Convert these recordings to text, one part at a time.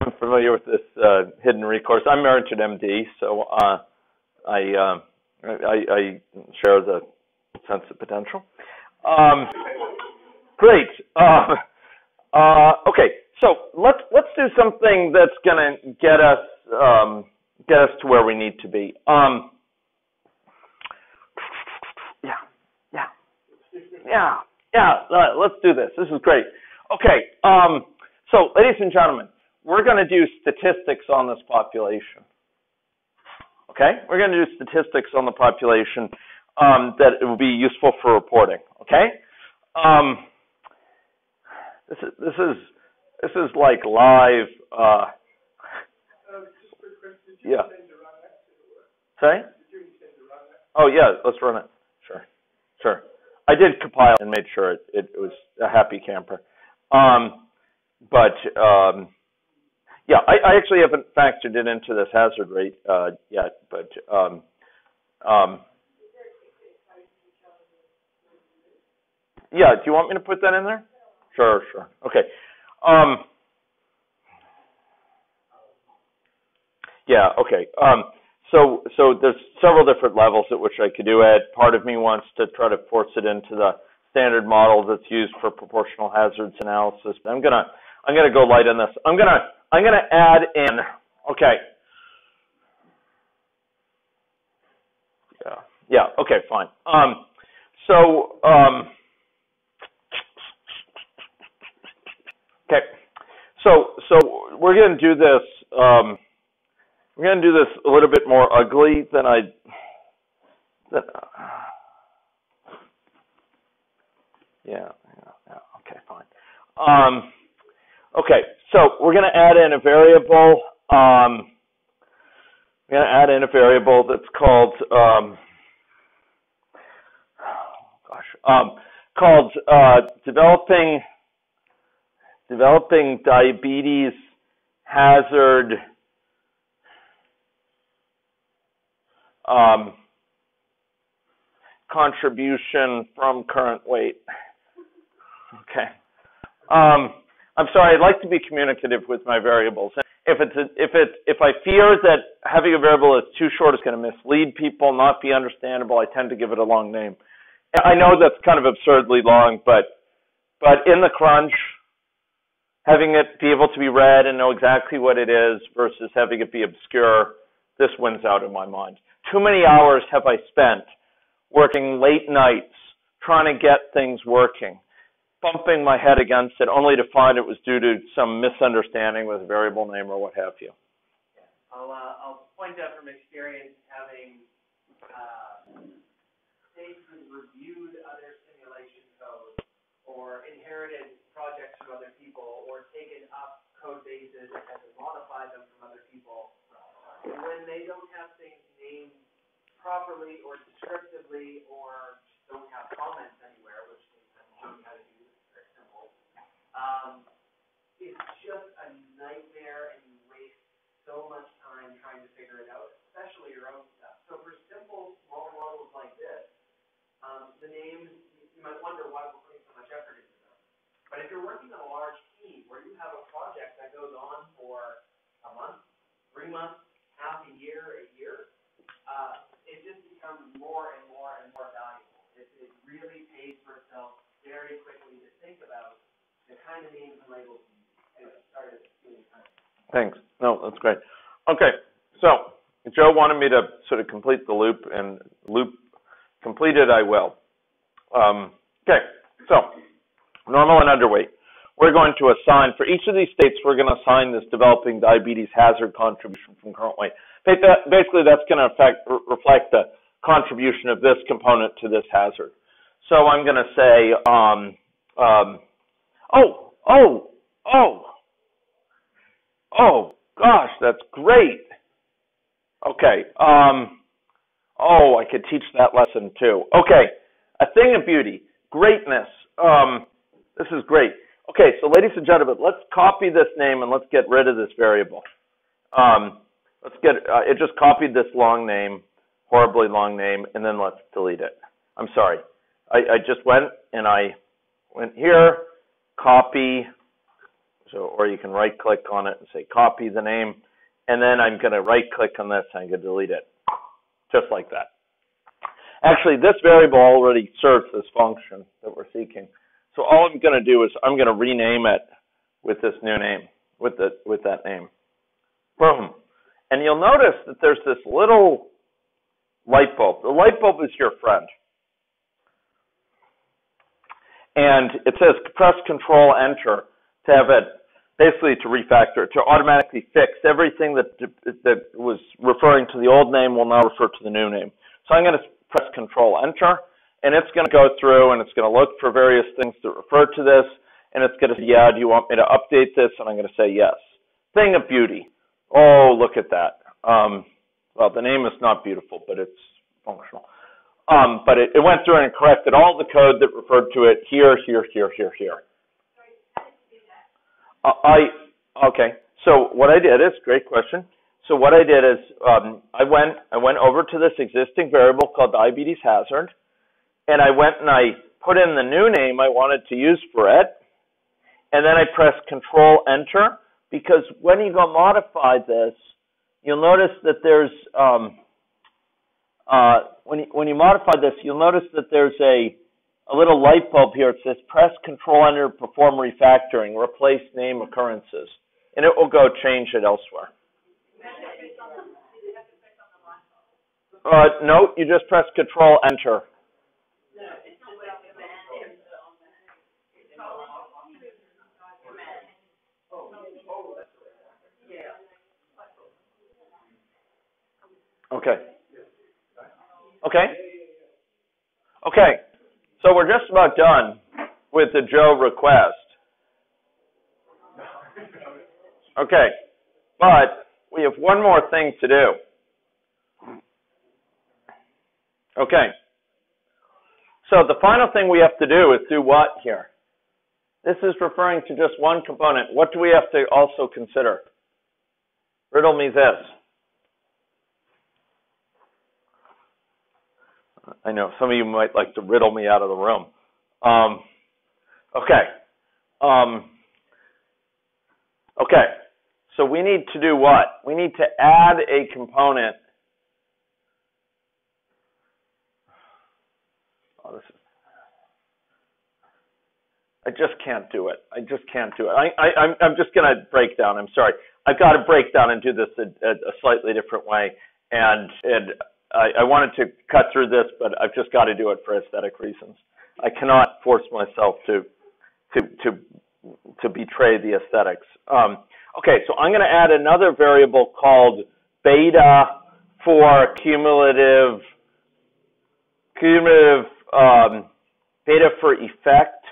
I'm familiar with this hidden recourse. I'm merited MD, so I share the sense of potential. Great. Okay, so let's do something that's gonna get us to where we need to be. Let's do this. This is great. Okay. So, ladies and gentlemen, we're going to do statistics on this population. Okay? We're going to do statistics on the population that it will be useful for reporting. Okay? This is like live. Yeah. Sorry? Oh yeah, let's run it. Sure. I did compile and made sure it was a happy camper. Yeah, I actually haven't factored it into this hazard rate yet, but yeah, do you want me to put that in there? Sure. Okay. Yeah, okay. So there's several different levels at which I could do it. Part of me wants to try to force it into the standard model that's used for proportional hazards analysis. I'm gonna go light on this. I'm gonna add in. Okay. Yeah. Okay. Fine. Okay. So we're gonna do this. We're gonna do this a little bit more ugly than Yeah. Okay. Fine. Okay. So we're gonna add in a variable. We're gonna add in a variable that's called developing diabetes hazard contribution from current weight. Okay. I'm sorry. I'd like to be communicative with my variables. If I fear that having a variable that's too short is going to mislead people, not be understandable, I tend to give it a long name. I know that's kind of absurdly long, but in the crunch, having it be able to be read and know exactly what it is versus having it be obscure, this wins out in my mind. Too many hours have I spent working late nights trying to get things working, bumping my head against it only to find it was due to some misunderstanding with a variable name or what have you. Yeah. I'll point out from experience having basically reviewed other simulation code or inherited projects from other people or taken up code bases and had to modify them from other people. When they don't have things named properly or descriptively or don't have comments anywhere, which I'm showing you how to do, it's very simple. It's just a nightmare and you waste so much time trying to figure it out, especially your own stuff. So for simple small models like this, the names, you might wonder why we're putting so much effort into them. But if you're working on a large team where you have a project that goes on for a month, 3 months, half a year, it just becomes more and more and more valuable. It really pays for itself very quickly to think about the kind of names and labels you use. Anyway, sorry to steal your time. Thanks. No, that's great. Okay, so Joe wanted me to sort of complete the loop, and loop completed I will. Okay, so normal and underweight. We're going to assign, for each of these states, we're going to assign this developing diabetes hazard contribution from current weight. Basically, that's going to reflect the contribution of this component to this hazard. So I'm going to say, gosh, that's great. Okay. I could teach that lesson too. Okay, a thing of beauty, greatness. This is great. Okay, so ladies and gentlemen, let's copy this name and let's get rid of this variable. It just copied this long name, horribly long name, and then let's delete it. I'm sorry. I just went here, copy, So, or you can right-click on it and say copy the name, and then I'm going to right-click on this and I'm going to delete it, just like that. Actually, this variable already serves this function that we're seeking. So all I'm going to do is I'm going to rename it with this new name, with that name. Boom. And you'll notice that there's this little light bulb. The light bulb is your friend. And it says press Control Enter to have it, basically to refactor, to automatically fix everything that was referring to the old name will now refer to the new name. So I'm going to press Control Enter, and it's going to go through and it's going to look for various things that refer to this, and it's going to say, yeah, do you want me to update this? And I'm going to say yes. Thing of beauty. Oh, look at that. Well, the name is not beautiful, but it's functional. But it went through and corrected all the code that referred to it here. Okay. So what I did is, great question. So what I did is I went over to this existing variable called diabetes hazard, and I went and I put in the new name I wanted to use for it, and then I pressed Control Enter, because when you go modify this, you'll notice that there's when you modify this, you'll notice that there's a little light bulb here. It says press Control Enter, perform refactoring, replace name occurrences, and it will go change it elsewhere. No, you just press Control Enter. Okay. So we're just about done with the Joe request. Okay, but we have one more thing to do. Okay. So the final thing we have to do is do what here? This is referring to just one component. What do we have to also consider? Riddle me this. I know some of you might like to riddle me out of the room. Okay. So we need to do what? We need to add a component. I just can't do it. I'm just going to break down. I'm sorry. I've got to break down and do this a slightly different way. And I wanted to cut through this, but I've just got to do it for aesthetic reasons. I cannot force myself to betray the aesthetics. Okay, so I'm going to add another variable called beta for cumulative beta for effect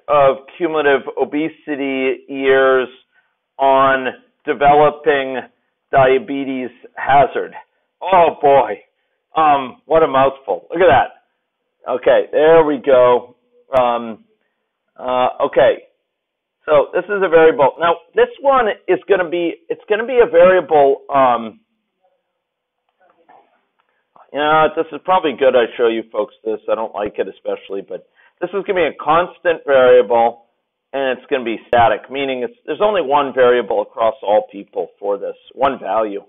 of cumulative obesity years on developing diabetes hazard. Oh boy, what a mouthful. Look at that. Okay, there we go. Okay, so this is a variable. Now this one is going to be, it's going to be a variable. This is probably good I show you folks this. I don't like it especially, but this is going to be a constant variable, and it's going to be static, meaning there's only one variable across all people for this, one value.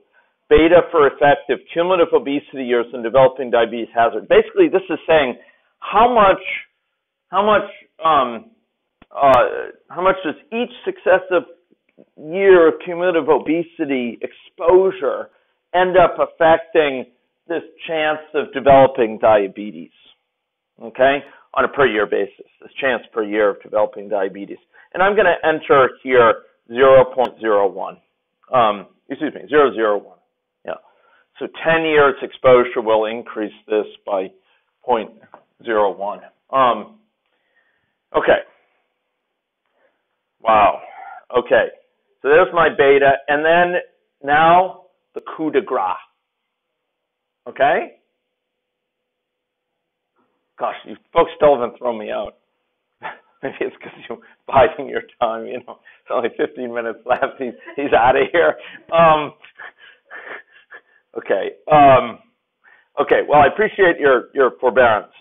Beta for effective cumulative obesity years in developing diabetes hazard. Basically, this is saying how much does each successive year of cumulative obesity exposure end up affecting this chance of developing diabetes, okay, on a per year basis, this chance per year of developing diabetes. And I'm going to enter here 0.01, 0.001. Yeah. So 10 years exposure will increase this by 0.01. Okay. Wow. Okay. So there's my beta. And then now the coup de grace. Okay? Gosh, you folks still haven't thrown me out. Maybe it's because you're biding your time, It's only 15 minutes left. He's out of here. Okay. Okay, well, I appreciate your forbearance.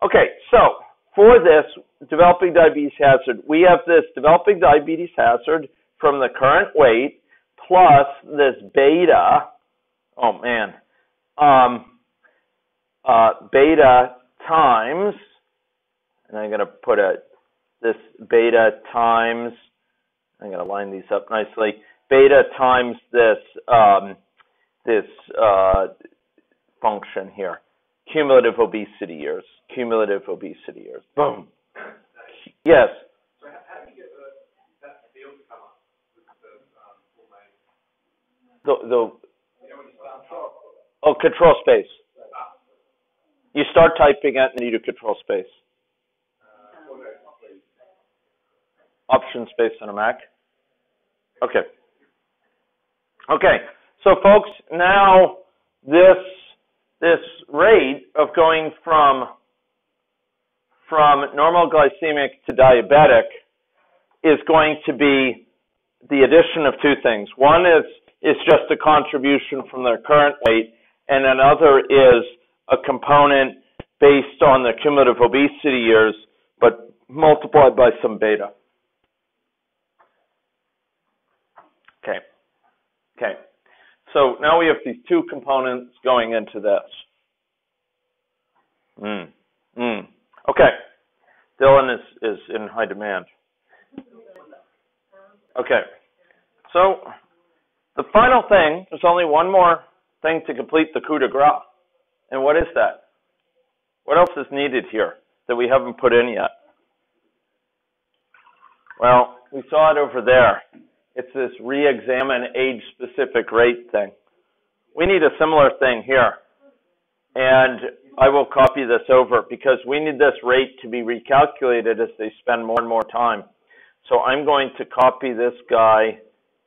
Okay, so for this developing diabetes hazard, we have this developing diabetes hazard from the current weight plus this beta, beta times, and I'm going to put this beta times, I'm going to line these up nicely, beta times this function here, cumulative obesity years. Boom. Yes. So how do you get that field to come up with the control space. You start typing it and then you do control space. Option space on a Mac. Okay. So folks, now this rate of going from normal glycemic to diabetic is going to be the addition of two things. One is just a contribution from their current weight, and another is a component based on the cumulative obesity years, but multiplied by some beta. Okay. So now we have these two components going into this. Okay. Dylan is in high demand. Okay. So the final thing, there's only one more thing to complete the coup de grace. And what is that? What else is needed here that we haven't put in yet? Well, we saw it over there. It's this re-examine age-specific rate thing. We need a similar thing here. And I will copy this over because we need this rate to be recalculated as they spend more and more time. So I'm going to copy this guy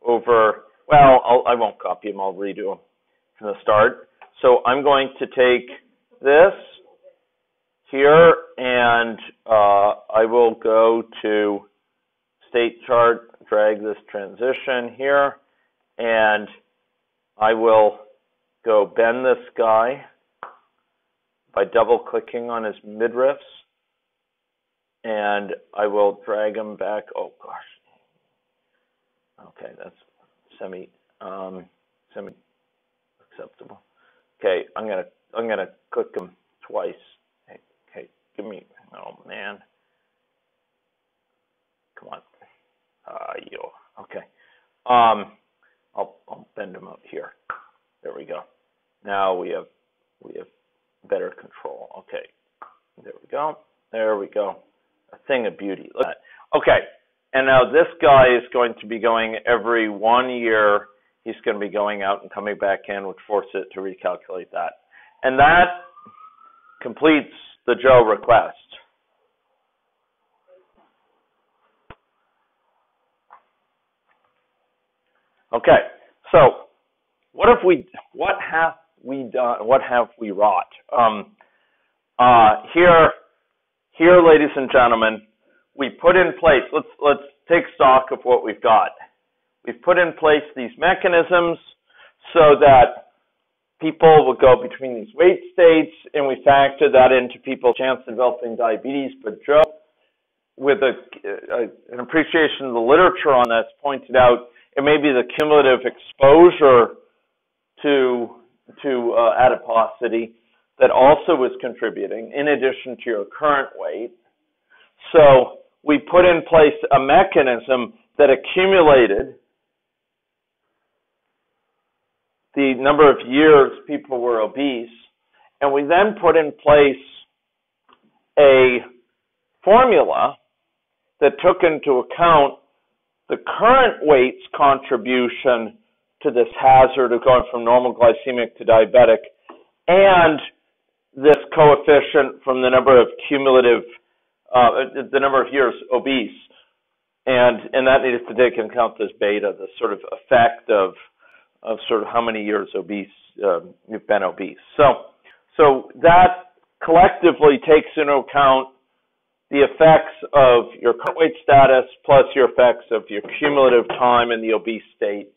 over. Well, I won't copy him. I'll redo him from the start. So I'm going to take this here, and I will go to state chart, drag this transition here, and I will go bend this guy by double-clicking on his midriffs, and I will drag him back. Oh gosh. Okay, that's semi acceptable. Okay, I'm gonna click him twice. Hey, give me. Oh man. Come on. Okay. I'll bend him out here. There we go. Now we have better control. Okay. There we go. A thing of beauty. Look at that. Okay. And now this guy is going to be going every 1 year. He's going to be going out and coming back in, which forces it to recalculate that. And that completes the Joe request. Okay, so what have we done? What have we wrought? Here, ladies and gentlemen, we put in place. Let's take stock of what we've got. We've put in place these mechanisms so that people will go between these weight states, and we factor that into people's chance of developing diabetes. But Joe, with an appreciation of the literature on this, pointed out it may be the cumulative exposure to adiposity that also is contributing, in addition to your current weight. So we put in place a mechanism that accumulated the number of years people were obese, and we then put in place a formula that took into account the current weight's contribution to this hazard of going from normal glycemic to diabetic, and this coefficient from the number of cumulative, the number of years obese, and that needed to take into account this beta, the sort of effect of sort of how many years obese you've been obese. So that collectively takes into account the effects of your current weight status plus your effects of your cumulative time in the obese state.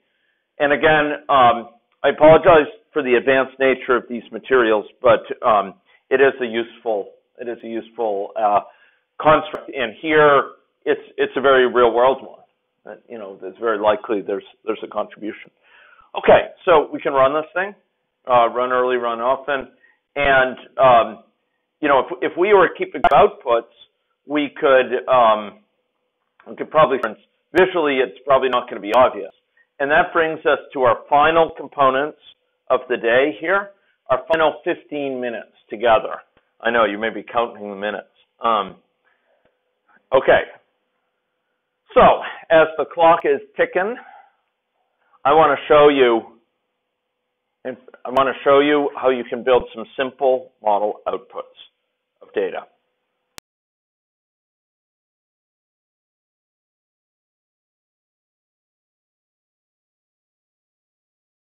And again, I apologize for the advanced nature of these materials, but it is a useful construct, and here it's a very real world one. It's very likely there's a contribution. Okay, so we can run this thing, run early, run often, and if we were keeping outputs, we could probably, visually it's probably not going to be obvious. And that brings us to our final components of the day here, our final 15 minutes together. I know you may be counting the minutes. Okay. So as the clock is ticking, I want to show you how you can build some simple model outputs of data.